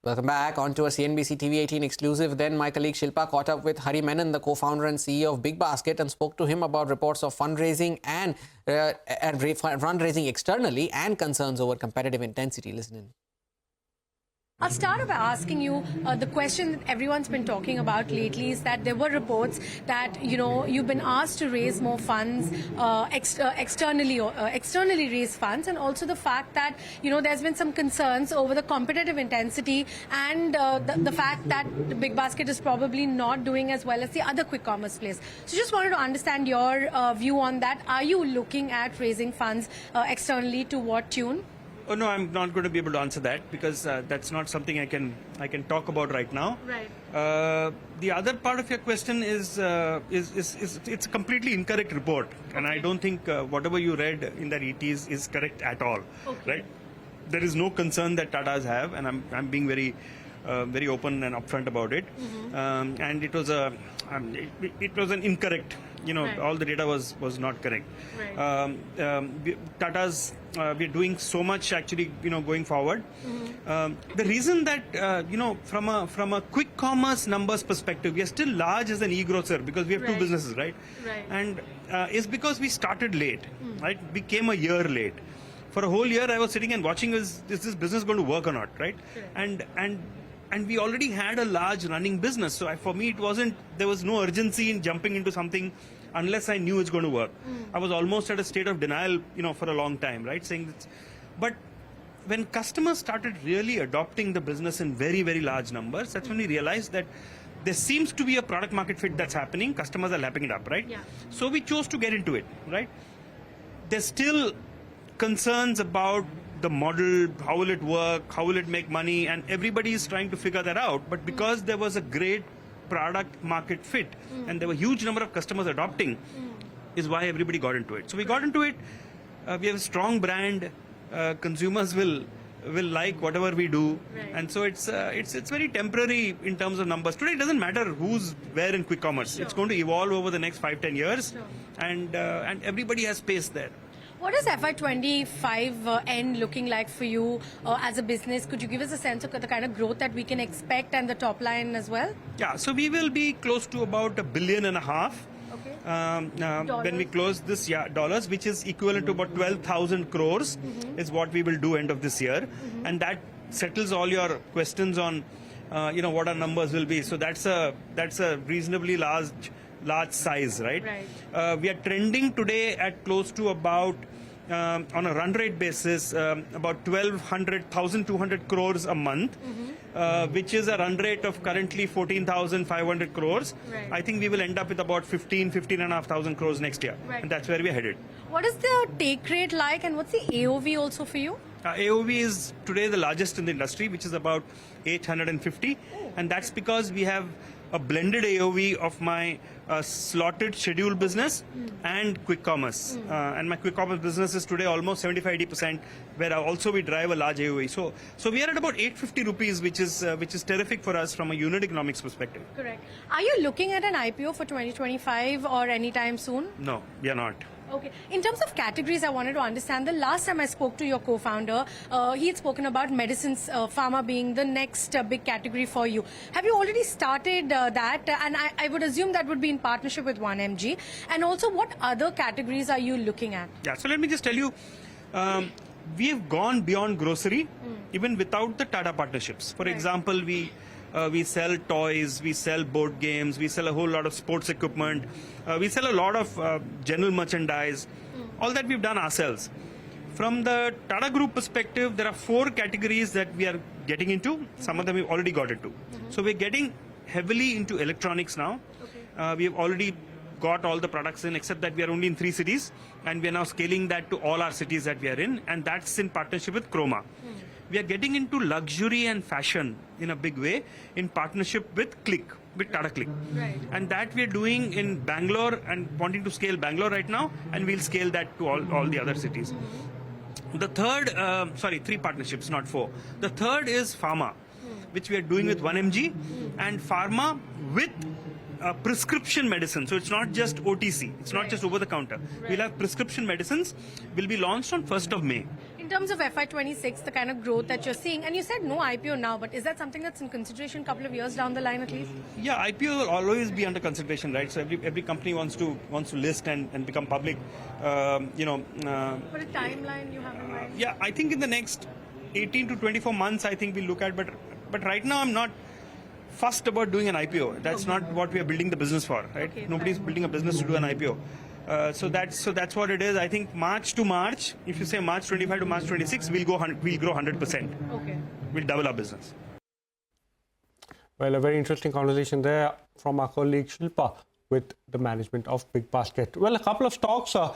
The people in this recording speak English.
Welcome back. On to a CNBC TV18 exclusive. Then my colleague Shilpa caught up with Hari Menon, the co-founder and CEO of BigBasket, and spoke to him about reports of fundraising and fundraising externally and concerns over competitive intensity. Listen in. I'll start by asking you the question that everyone's been talking about lately is that there were reports that, you've been asked to raise more funds, externally raise funds, and also the fact that, there's been some concerns over the competitive intensity and the fact that BigBasket is probably not doing as well as the other quick commerce players. So just wanted to understand your view on that. Are you looking at raising funds externally, to what tune? Oh no, I'm not going to be able to answer that because that's not something I can talk about right now. Right. The other part of your question is it's a completely incorrect report, and I don't think whatever you read in that ET is correct at all. Okay. Right? There is no concern that Tatas have, and I'm being very open and upfront about it. Mm-hmm. And it was an incorrect. Right. All the data was not correct. Right. Tata's we're doing so much actually going forward. Mm-hmm. The reason that from a quick commerce numbers perspective, we are still large as an e-grocer because we have two Right. businesses, right? Right. And it's because we started late, right? We came a year late. For a whole year, I was sitting and watching is this business going to work or not, right? Correct. And we already had a large running business. So for me, there was no urgency in jumping into something unless I knew it's going to work. I was almost at a state of denial, for a long time, right? Saying that, but when customers started really adopting the business in very, very large numbers, that's when we realized that there seems to be a product market fit that's happening. Customers are lapping it up, right? Yeah. So we chose to get into it, right? There's still concerns about the model, how will it work, how will it make money, and everybody is trying to figure that out. But because there was a great product market fit and there were a huge number of customers adopting, is why everybody got into it. So we got into it. We have a strong brand. Consumers will like whatever we do, Right. and so it's very temporary in terms of numbers. Today it doesn't matter who's where in quick commerce. Sure. It's going to evolve over the next 5-10 years, Sure. and everybody has space there. What does FY25 end looking like for you as a business? Could you give us a sense of the kind of growth that we can expect and the top line as well? Yeah, so we will be close to about $1.5 billion. Okay. When we close this year, dollars, which is equivalent to about 12,000 crores, is what we will do end of this year, and that settles all your questions on, what our numbers will be. So that's a reasonably large size, right? Right. We are trending today at close to about, on a run rate basis, about 1,200 crores a month, which is a run rate of currently 14,500 crores. Right. I think we will end up with about 15,500 crores next year. Right. And that's where we are headed. What is the take rate like, and what's the AOV also for you? AOV is today the largest in the industry, which is about 850. And that's because we have a blended AOV of my slotted schedule business and quick commerce. And my quick commerce business is today almost 75-80%, where also we drive a large AOV. So we are at about 850 rupees, which is terrific for us from a unit economics perspective. Correct. Are you looking at an IPO for 2025 or anytime soon? No, we are not. Okay. In terms of categories, I wanted to understand. The last time I spoke to your co-founder, he had spoken about medicines, pharma being the next big category for you. Have you already started that? And I would assume that would be in partnership with 1mg. And also, what other categories are you looking at? Yeah, so let me just tell you, we have gone beyond grocery, even without the Tata partnerships. For Right. example, we sell toys, we sell board games, we sell a whole lot of sports equipment, we sell a lot of general merchandise. All that we've done ourselves. From the Tata Group perspective, there are 4 categories that we are getting into. Some of them we've already got into. So we're getting heavily into electronics now. Okay. We have already got all the products in, except that we are only in 3 cities, and we are now scaling that to all our cities that we are in, and that's in partnership with Chroma. We are getting into luxury and fashion in a big way in partnership with Tata Click. Right. And that we are doing in Bangalore and wanting to scale Bangalore right now, and we'll scale that to all the other cities. The third, 3 partnerships, not 4. The third is pharma, which we are doing with 1mg, and pharma with prescription medicine. So it's not just OTC, it's not just over the counter. We'll have prescription medicines, will be launched on 1st of May. In In terms of FY26, the kind of growth that you're seeing, and you said no IPO now, but is that something that's in consideration a couple of years down the line at least? Yeah, IPO will always be under consideration, right? So every company wants to list and become public. But a timeline you have in mind? Yeah, I think in the next 18 to 24 months, I think we'll look at. But right now, I'm not fussed about doing an IPO. That's not what we are building the business for, right? Okay, Nobody's building a business to do an IPO. So that's what it is. I think March to March, if you say March 25 to March 26, we'll grow 100%. Okay. We'll double our business. Well, a very interesting conversation there from our colleague Shilpa with the management of BigBasket. Well, a couple of stocks